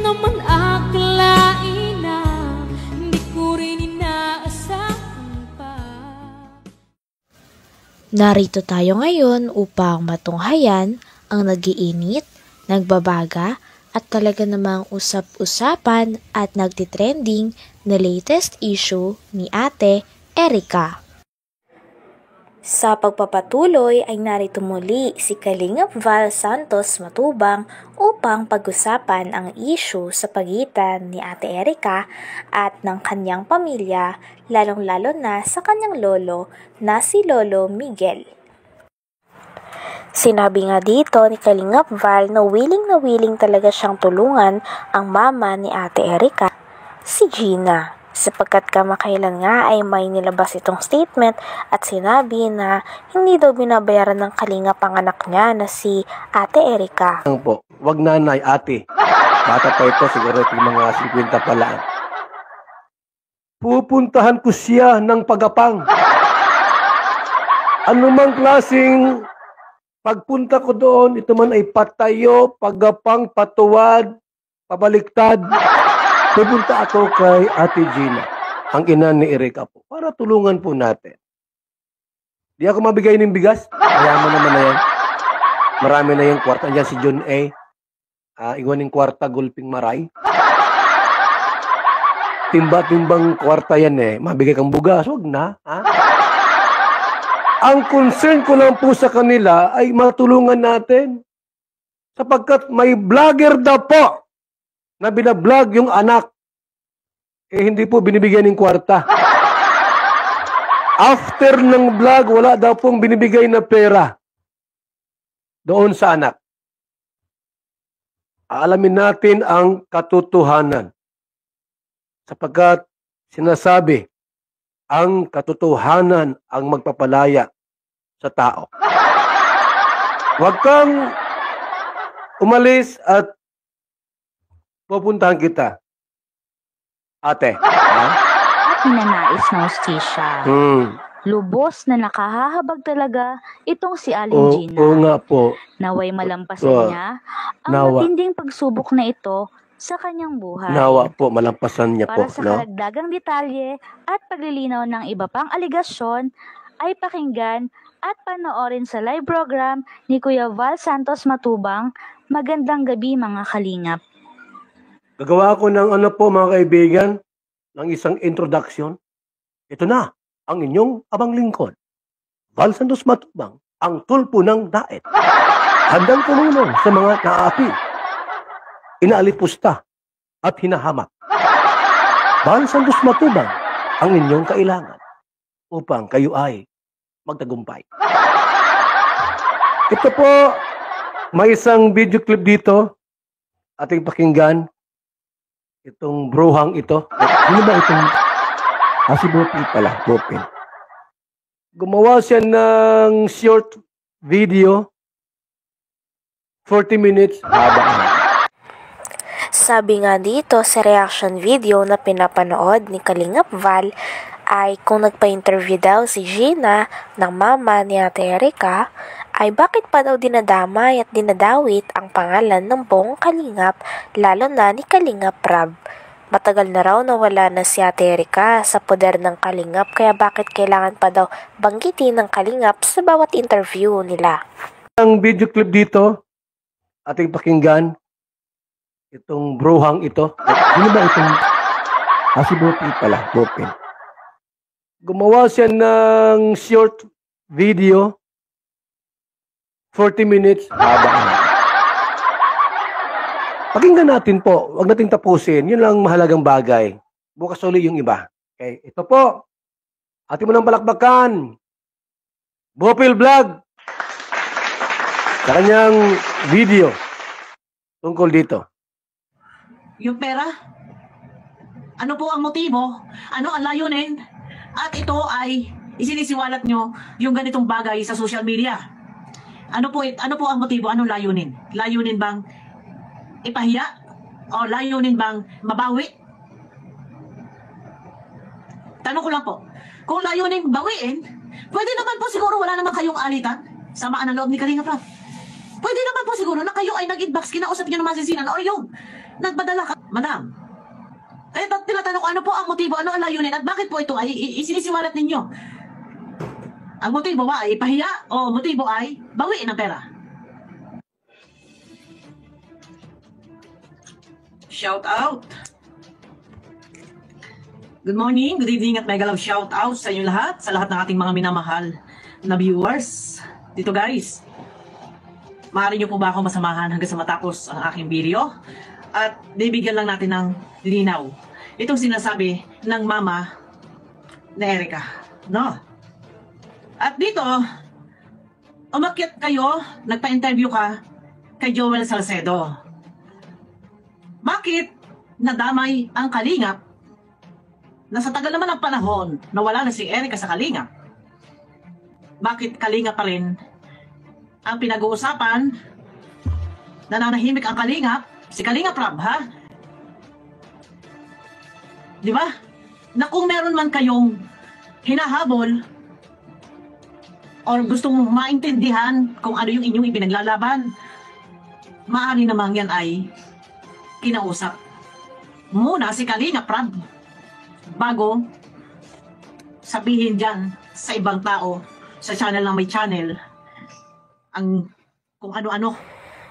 naman akalain na hindi ko rin inaasahan pa. Narito tayo ngayon upang matunghayan ang nagiinit, nagbabaga, at talaga namang usap-usapan at nagtitrending na latest issue ni Ate Erica. Sa pagpapatuloy ay narito muli si Kalingap Val Santos Matubang upang pag-usapan ang issue sa pagitan ni Ate Erica at ng kanyang pamilya, lalong-lalo na sa kanyang lolo na si Lolo Miguel. Sinabi nga dito ni Kalingap Val na willing talaga siyang tulungan ang mama ni Ate Erica, si Gina, sapagkat kamakailan nga ay may nilabas itong statement at sinabi na hindi daw binabayaran ng Kalingap ang anak niya na si Ate Erica. Po, wag nanay, ate. Bata pa ito, siguro ito mga 50 pa lang. Pupuntahan ko siya ng pagapang. Anumang klaseng pagpunta ko doon, ito man ay patayo, pagapang, patuwad, pabaliktad. Pupunta ako kay Ate Gina, ang ina ni Erica po, para tulungan po natin. Di ako mabigay ng bigas, kaya mo naman na yan. Marami na yung kwarta. Andiyan si John A. Iwan ng kwarta, gulping maray. Timba-timbang kwarta yan eh. Mabigay kang bugas, wag na. Ha? Ang concern ko lang po sa kanila ay matulungan natin. Sapagkat may vlogger daw po na binablog yung anak. Eh hindi po binibigyan ng kwarta. After ng vlog, wala daw pong binibigay na pera doon sa anak. Aalamin natin ang katotohanan. Sapagkat sinasabi, ang katotohanan ang magpapalaya sa tao. Huwag kang umalis at pupuntahan kita, ate. Ha? At ninanais ng hustisya. Lubos na nakahahabag talaga itong si Aling Gina. Oo nga po. Naway malampasan niya ang matinding pagsubok na ito sa kanyang buhay. Nawa po, malampasan niya Para po. sa karagdagang detalye at paglilinaw ng iba pang aligasyon, ay pakinggan at panoorin sa live program ni Kuya Val Santos Matubang. Magandang gabi mga kalingap. Gagawa ko ng ano po mga kaibigan, ng isang introduction. Ito na, ang inyong abang lingkod. Val Santos Matubang, ang tulpo ng daet. Handang tumulong sa mga naapi, inaalipusta at hinahamak. Val Santos Matubang, ang inyong kailangan upang kayo ay magtagumpay. Ito po, may isang video clip dito ating pakinggan. Itong bruhang ito. Ano ba itong? Si Bopil pala. Bopil. Gumawa siya ng short video. 40 minutes. Sabi nga dito sa reaction video na pinapanood ni Kalingap Val ay kung nagpa-interview daw si Gina ng mama ni Ate Erica ay bakit pa daw dinadamay at dinadawit ang pangalan ng buong Kalingap lalo na ni Kalingap Rab. Matagal na raw nawala na si Ate Erica sa poder ng Kalingap kaya bakit kailangan pa daw banggitin ng Kalingap sa bawat interview nila. Ang video clip dito ating pakinggan. Itong bruhang ito. Ano ba itong? Si Bopil pala. Bopil. Gumawa siya ng short video. 40 minutes. Pakinggan natin po. Huwag nating tapusin. Yun lang mahalagang bagay. Bukas ulit yung iba. Okay. Ito po. Atin mo ng palakbakan. Bopil Vlog. Sa kanyang video. Tungkol dito. Yung pera? Ano po ang motibo? Ano ang layunin? At ito ay isinisiwalat nyo yung ganitong bagay sa social media. Ano po ang motibo? Anong layunin? Layunin bang ipahiya? O layunin bang mabawi? Tanong ko lang po, kung layunin bawiin, pwede naman po siguro wala naman kayong alitan. Samaan ang loob ni Kalingap Rab. Pwede naman po siguro na kayo ay nag-inbox, kinausap nyo ng masisinan o yung nagpadala ka. Madam. Tinatanong ko, ano po ang motibo, ano ang layunin, at bakit po ito ay isinisiwalat ninyo? Ang motibo ba ay pahiya o motibo ay bawiin ng pera? Shout out. Good morning, good evening at mega love shout out sa inyo lahat, sa lahat ng ating mga minamahal na viewers. Dito guys, maaari nyo po ba ako masamahan hanggang sa matapos ang aking video? At bibigyan lang natin ng linaw itong sinasabi ng mama na Erica, no? At dito, umakyat kayo, nagpa-interview ka kay Joel Salcedo. Bakit nadamay ang Kalingap na sa tagal naman ng panahon na wala na si Erica sa Kalingap? Bakit Kalingap pa rin ang pinag-uusapan? Nananahimik ang Kalingap, si Kalingap Rab, ha? Di ba? Na kung meron man kayong hinahabol or gustong maintindihan kung ano yung inyong ipinaglalaban, maaari namang yan ay kinausap muna si Kalingap Rab bago sabihin dyan sa ibang tao sa channel ng may channel ang kung ano-ano.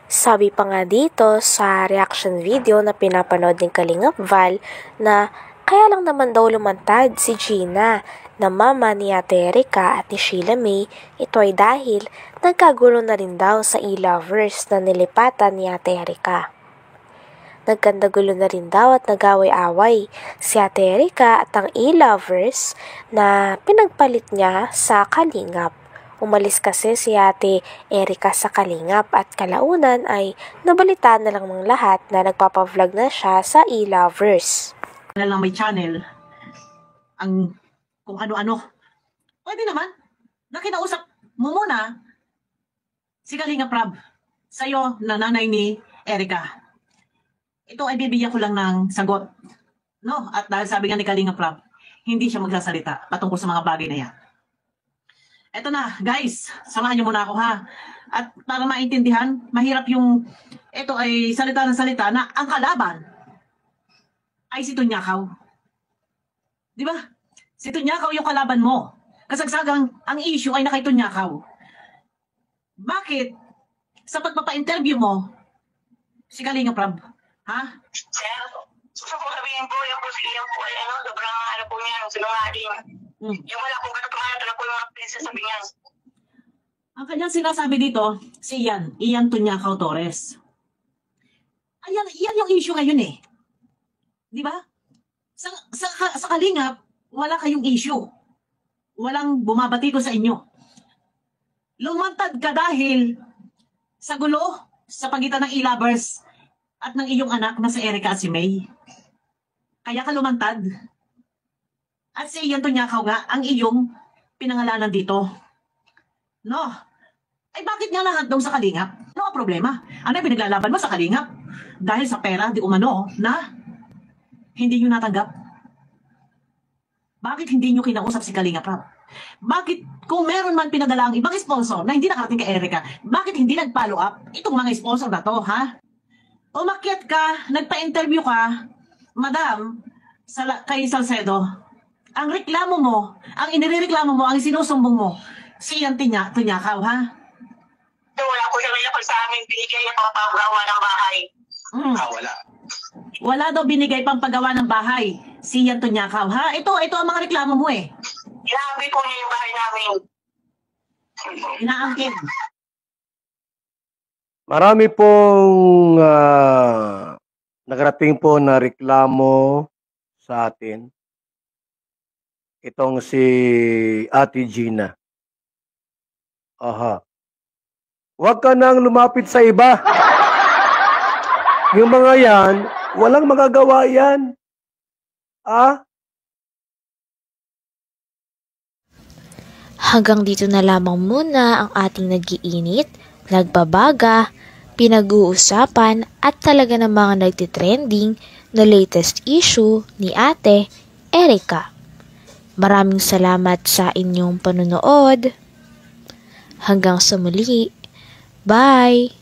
Sabi pa nga dito sa reaction video na pinapanood ng Kalingap Val na kaya lang naman daw lumantad si Gina na mama ni Ate Erica at ni Sheila May, ito ay dahil nagkagulo na rin daw sa e-lovers na nilipatan ni Ate Erica. Nagkandagulo na rin daw at nag-away-away si Ate Erica at ang e-lovers na pinagpalit niya sa Kalingap. Umalis kasi si Ate Erica sa Kalingap at kalaunan ay nabalitaan na lang ng lahat na nagpapavlog na siya sa e-lovers. Na lang may channel ang kung ano-ano. Pwede naman na kinausap mo muna si Kalingap Rab sa'yo na nanay ni Erica. Ito ay bibigyan ko lang ng sagot. No? At dahil sabi nga ni Kalingap Rab, hindi siya magsasalita patungkol sa mga bagay na yan. Ito na, guys, samahan niyo muna ako ha. At para maintindihan, mahirap yung, ito ay salita ng salita na ang kalaban ay si Tunyakaw. Di ba? Si Tunyakaw yung kalaban mo. Kasagsagang ang issue ay na kay Tunyakaw. Bakit? Sa pagpapa-interview mo, si Kalingap Rab, ha? Sir, gusto ko sabihin po, yung po ay sobrang po niya, sinungaling. Yung wala kong katotohanan, na po yung mga pinagsasabi niya. Ang kanyang sinasabi dito, si Ian Tunyakaw Torres. Ayan yung issue ngayon eh. Di ba? Sa Kalingap, wala kayong issue. Walang bumabati ko sa inyo. Lumantad ka dahil sa gulo sa pagitan ng e-lovers at ng iyong anak na si Erica at si May. Kaya ka lumantad. At si Ian Tunyakaw nga ang iyong pinangalanan dito. No? Ay bakit nga lahat daw sa Kalingap? Ano ang problema? Ano yung pinaglalaban mo sa Kalingap? Dahil sa pera, di umano, na hindi nyo natanggap? Bakit hindi nyo kinausap si Kalingap Rab? Bakit kung meron man pinadala ang ibang sponsor na hindi nakarating kay Erica, bakit hindi nag-follow up itong mga sponsor na to, ha? Umakyat ka, nagpa-interview ka, madam, kay Salcedo. Ang reklamo mo, ang inireklamo mo, ang sinusumbong mo, si Ian Tunyakaw, ha? Wala ko siya ngayon sa amin, binigay niya pang pagawa ng bahay. Wala. Wala daw binigay pang paggawa ng bahay, si Ian Tunyakaw, ha? Ito ang mga reklamo mo eh. Inaangkin po niya yung bahay namin. Inaangkin. Marami pong nakarating po na reklamo sa atin. Itong si Ate Gina. Aha. Huwag ka nang lumapit sa iba. Yung mga yan, walang magagawa yan. Hanggang dito na lamang muna ang ating nag-iinit, nagbabaga, pinag-uusapan at talaga namang nagtitrending na latest issue ni Ate Erica. Maraming salamat sa inyong panunood. Hanggang sa muli. Bye!